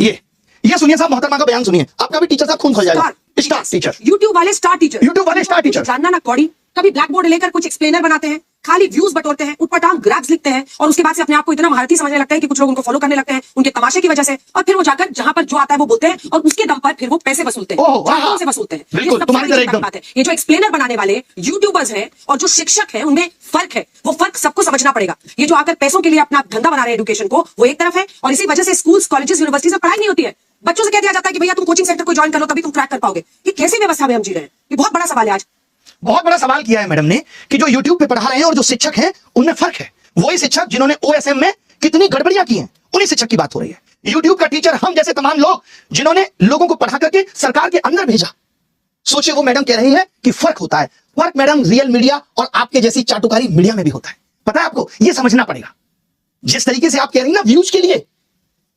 ये सुनिए साहब, मोहतरमा का बयान सुनिए, आपका भी टीचर साहब खून खोल जाएगा। स्टार टीचर, यूट्यूब वाले स्टार टीचर, यूट्यूब वाले स्टार टीचर, जानना ना कौड़ी, कभी ब्लैक बोर्ड लेकर कुछ एक्सप्लेनर बनाते हैं, खाली व्यूज बटोरते हैं, उटपटांग ग्राफ्स लिखते हैं और उसके बाद से अपने आप को इतना महारथी समझने लगते हैं कि कुछ लोग उनको फॉलो करने लगते हैं उनके तमाशे की वजह से, और फिर वो जाकर जहां पर जो आता है वो बोलते हैं और उसके दम पर फिर वो पैसे वसूलते हैं, से वसूलते हैं। बिल्कुल तुम्हारी तरह एकदम बात है। ये जो एक्सप्लेनर बनाने वाले यूट्यूबर्स हैं और जो शिक्षक हैं उनमें फर्क है, वो फर्क सबको समझना पड़ेगा। ये जो आकर पैसों के लिए अपना धंधा बना रहे हैं एजुकेशन को, वो एक तरफ है, और इसी वजह से स्कूल्स, कॉलेजेस, यूनिवर्सिटीज में पढ़ाई नहीं होती है। बच्चों से कह दिया जाता है कि भैया तुम कोचिंग सेंटर को ज्वाइन कर लो तभी तुम क्रैक कर पाओगे। ये कैसी व्यवस्था में हम जी रहे हैं? ये बहुत बड़ा सवाल है। आज बहुत बड़ा सवाल किया है मैडम ने कि जो यूट्यूब पे पढ़ा रहे हैं और जो शिक्षक हैं उनमें फर्क है। वही शिक्षक जिन्होंने ओएसएम में कितनी गड़बड़ियां की हैं, उन्हीं शिक्षक की बात हो रही है। यूट्यूब का टीचर हम जैसे तमाम लोग जिन्होंने लोगों को पढ़ा करके सरकार के अंदर भेजा। सोचिए, वो मैडम कह रही है कि फर्क होता है। फर्क मैडम रियल मीडिया और आपके जैसी चाटुकारी मीडिया में भी होता है। पता है आपको, यह समझना पड़ेगा। जिस तरीके से आप कह रही ना व्यूज के लिए,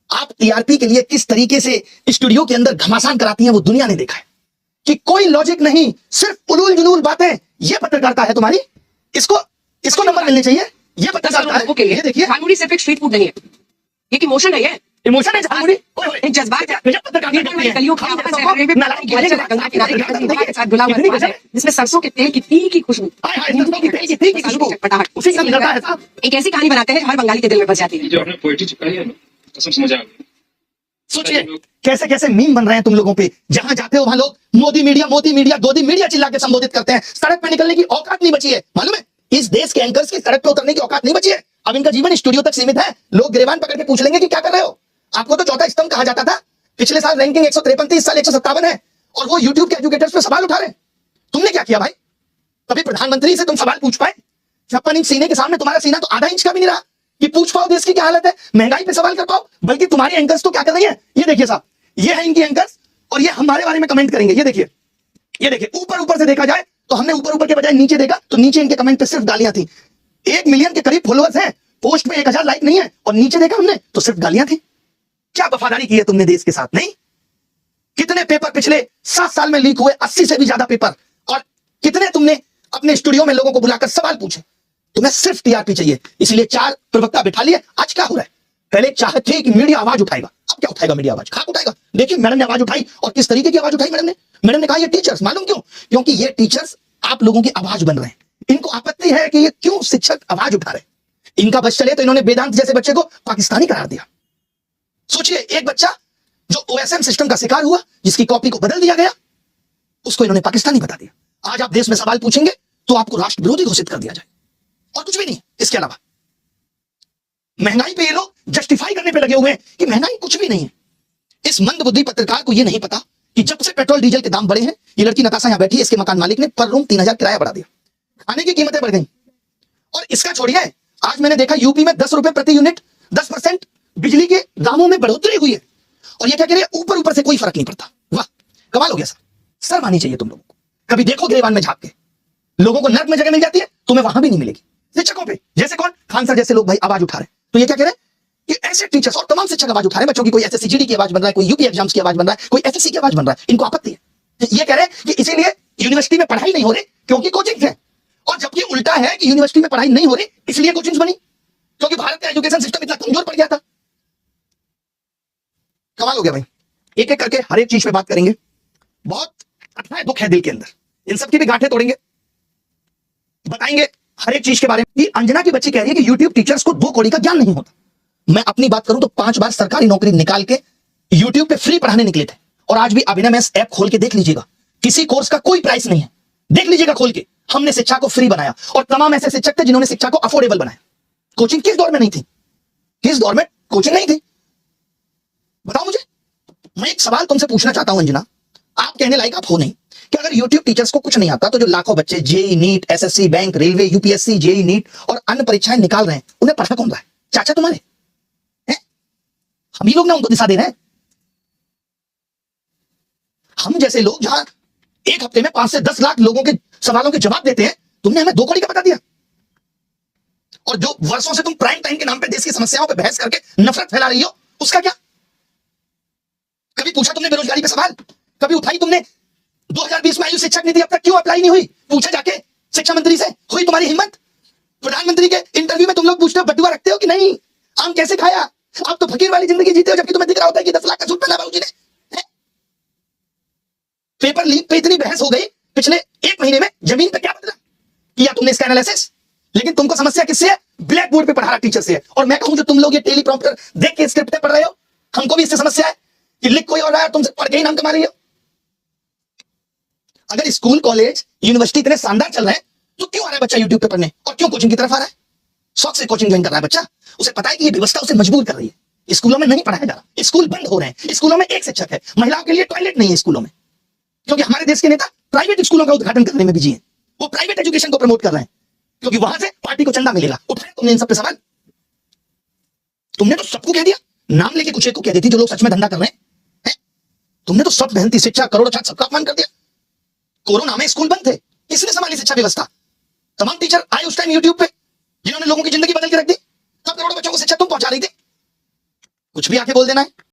आप टीआरपी के लिए किस तरीके से स्टूडियो के अंदर घमासान कराती हैं वो दुनिया ने देखा है कि कोई लॉजिक नहीं, सिर्फ उलूल जुलूल बातें। ये पत्रकारिता है तुम्हारी, इसको नंबर मिलने चाहिए। ये पत्रकारिता है। ये देखिए, झालमुड़ी सिर्फ एक स्ट्रीट फूड नहीं है, ये एक इमोशन है। ये इमोशन है झालमुड़ी, एक जज्बात है। जिसमें सरसों के तेल की तीखी खुशबू, एक ऐसी कहानी बनाते हैं जो हर बंगाली के दिल में बस जाती है। जो आपने पोएट्री चिपकाई है ना, कसम से मजा आ गया। सोचिए कैसे कैसे मीम बन रहे हैं तुम लोगों पे। जहां जाते हो वहां लोग मोदी मीडिया, गोदी मीडिया चिल्ला के संबोधित करते हैं। सड़क पे निकलने की औकात नहीं बची है, मालूम है? इस देश के एंकर्स की सड़क पे उतरने की औकात नहीं बची है। अब इनका जीवन स्टूडियो तक सीमित है। लोग गिरबान पकड़ के पूछ लेंगे कि क्या कर रहे हो। आपको तो चौथा स्तंभ कहा जाता था। पिछले साल रैंकिंग 153, इस साल 157 है, और वो यूट्यूब के एजुकेटर्स पे सवाल उठा रहे हैं। तुमने क्या किया भाई? कभी प्रधानमंत्री से तुम सवाल पूछ पाए? 56 इंच सीने के सामने तुम्हारा सीना तो आधा इंच का भी नहीं रहा कि पूछ पाओ देश की क्या हालत है, महंगाई पे सवाल कर पाओ। बल्कि तुम्हारी एंकर्स तो क्या कर रही है, ये देखिए साहब, ये है इनकी एंकर्स, और ये हमारे बारे में कमेंट करेंगे। ये देखिए, ये देखिए, ऊपर से देखा जाए तो हमने ऊपर के बजाय नीचे देखा तो नीचे इनके कमेंट पे सिर्फ गालियां थी। 1 मिलियन के करीब फॉलोअर्स हैं, पोस्ट पे 1000 लाइक नहीं है, और नीचे देखा हमने तो सिर्फ गालियां थी। क्या वफादारी की है तुमने देश के साथ? नहीं। कितने पेपर पिछले 7 साल में लीक हुए, 80 से भी ज्यादा पेपर, और कितने तुमने अपने स्टूडियो में लोगों को बुलाकर सवाल पूछे। तुम्हें सिर्फ टीआरपी चाहिए, इसलिए 4 प्रवक्ता बिठा लिए। आज क्या हो रहा है? पहले चाहते थे कि मीडिया आवाज उठाएगा, अब क्या उठाएगा मीडिया? आवाज खाक उठाएगा। देखिए मैडम ने आवाज उठाई, और किस तरीके की आवाज उठाई मैडम ने कहा ये टीचर्स, मालूम क्यों? क्योंकि ये टीचर्स आप लोगों की आवाज बन रहे हैं। इनको आपत्ति है कि ये क्यों शिक्षक आवाज उठा रहे हैं। इनका बस चले तो इन्होंने वेदांत जैसे बच्चे को पाकिस्तानी करार दिया। सोचिए, एक बच्चा जो ओएसएम सिस्टम का शिकार हुआ, जिसकी कॉपी को बदल दिया गया, उसको इन्होंने पाकिस्तानी बता दिया। आज आप देश में सवाल पूछेंगे तो आपको राष्ट्र विरोधी घोषित कर दिया जाए, और कुछ भी नहीं इसके अलावा। महंगाई पे ये लोग जस्टिफाई करने पे लगे हुए हैं कि महंगाई कुछ भी नहीं है। इस मंदबुद्धि पत्रकार को ये नहीं पता कि जब से पेट्रोल डीजल के दाम बढ़े हैं, ये लड़की नताशा यहां बैठी है, इसके मकान मालिक ने पर रूम 3000 किराया बढ़ा दिया, खाने की कीमतें बढ़ गई। और इसका छोड़िए, आज मैंने देखा यूपी में 10 रुपए प्रति यूनिट 10% बिजली के दामों में बढ़ोतरी हुई है, और ये क्या कह रहे हैं, ऊपर से कोई फर्क नहीं पड़ता। वाह, कमाल हो गया सर। शर्म आनी चाहिए तुम लोगों को। कभी देखो गिरेबान में झांक के, लोगों को नर्क में जगह मिल जाती है, तुम्हें वहां भी नहीं मिलेगी। शिक्षकों पे जैसे कौन, खान सर जैसे लोग भाई आवाज उठा रहे हैं। तो ये क्या कह रहे हैं कि ऐसे टीचर्स और तमाम शिक्षक आवाज उठा रहे हैं बच्चों की। कोई एसएससी की आवाज बन रहा है, कोई यूपी एग्जाम्स की आवाज बन रहा है, कोई एसएससी की आवाज बन रहा है। इनको आपत्ति है। ये कह रहे हैं कि इसीलिए यूनिवर्सिटी में पढ़ाई नहीं हो रही क्योंकि कोचिंग है, और जबकि उल्टा है कि यूनिवर्सिटी में पढ़ाई नहीं हो रही इसलिए कोचिंग बनी, क्योंकि भारत का एजुकेशन सिस्टम इतना कमजोर पड़ गया था। कमाल हो गया भाई। एक एक करके हर एक चीज पे बात करेंगे। बहुत अच्छा दुख है दिल के अंदर, इन सबकी भी गांठें तोड़ेंगे, बताएंगे हर एक चीज के बारे में। अंजना की बच्ची कह रही है कि यूट्यूब टीचर्स को 2 कौड़ी का ज्ञान नहीं होता। मैं अपनी बात करूं तो 5 बार सरकारी नौकरी निकाल के यूट्यूब पे फ्री पढ़ाने निकले थे, और आज भी अभिनव मैथ्स ऐप खोल के देख लीजिएगा, किसी कोर्स का कोई प्राइस नहीं है, देख लीजिएगा खोल के। हमने शिक्षा को फ्री बनाया, और तमाम ऐसे शिक्षक थे जिन्होंने शिक्षा को अफोर्डेबल बनाया। कोचिंग किस दौर में नहीं थी? किस दौर में कोचिंग नहीं थी? बताओ मुझे। मैं एक सवाल तुमसे पूछना चाहता हूं अंजना, आप कहने लायक आप हो नहीं, कि अगर यूट्यूब टीचर्स को कुछ नहीं आता तो जो लाखों बच्चे JEE NEET, SSC, bank, railway, UPSC, JEE NEET और अन्य परीक्षाएं निकाल रहे हैं, उन्हें पढ़ा कौन रहा है? चाचा तुम्हारे हैं? हम ही लोग ना उनको दिशा दे रहे हैं। हम जैसे लोग जहां एक हफ्ते में 5 से 10 लाख लोगों के सवालों के जवाब देते हैं, तुमने हमें 2 कौड़ी का बता दिया। और जो वर्षों से तुम प्राइम टाइम के नाम पे देश की समस्याओं पे बहस करके नफरत फैला रही हो, उसका क्या? कभी पूछा तुमने बेरोजगारी पे सवाल? कभी उठाई तुमने 2020 में आयु शिक्षक नीति अब तक क्यों अप्लाई नहीं हुई? पूछा जाके शिक्षा मंत्री से? हुई तुम्हारी हिम्मत? प्रधानमंत्री के इंटरव्यू में तुम लोग पूछते हो बटुआ रखते हो कि नहीं? आम कैसे खाया? आप तो फकीर वाली जिंदगी जीते हो, जबकि तुम्हें दिख रहा होता है कि 10 लाख का सूट पेपर लीक पे इतनी बहस हो गई पिछले 1 महीने में, जमीन पे क्या बदला? किया तुमने इसका एनालिसिस? लेकिन तुमको समस्या किससे है? ब्लैक बोर्ड पे पढ़ा रहा टीचर से है। और मैं कहूं जो तुम लोग ये टेलीप्रॉम्प्टर देख के स्क्रिप्ट पढ़ रहे हो, हमको भी इससे समस्या है कि लिख कोई और रहा है, तुमसे पढ़ के ही नाम कमा रही हो। अगर स्कूल, कॉलेज, यूनिवर्सिटी इतने शानदार चल रहे हैं तो क्यों आ रहा है बच्चा यूट्यूब पे पढ़ने, और क्यों कोचिंग की तरफ आ रहा है? शौक से कोचिंग ज्वाइन कर रहा है बच्चा। उसे पता है कि ये व्यवस्था उसे मजबूर कर रही है। स्कूलों में नहीं पढ़ाया जा रहा, स्कूल बंद हो रहे हैं, स्कूलों में एक शिक्षक है, महिलाओं के लिए टॉयलेट नहीं है स्कूलों में, क्योंकि हमारे देश के नेता प्राइवेट स्कूलों का उद्घाटन करने में बिजी हैं। वो प्राइवेट एजुकेशन को प्रमोट कर रहे हैं क्योंकि वहां से पार्टी को चंदा मिलेगा। उठाया तुमने इन सब पे सवाल? तुमने तो सबको कह दिया, नाम लेके कुछ एक को कह देती जो लोग सच में धंधा कर रहे हैं। तुमने तो सब मेहनती शिक्षा, करोड़ों छात्र, सबका अपमान कर दिया। कोरोना में स्कूल बंद थे, किसने संभाली शिक्षा व्यवस्था? तमाम टीचर आए उस टाइम यूट्यूब पे, जिन्होंने लोगों की जिंदगी बदल के रख दी। तब करोड़ों बच्चों को शिक्षा तुम पहुंचा रही थी। कुछ भी आके बोल देना है।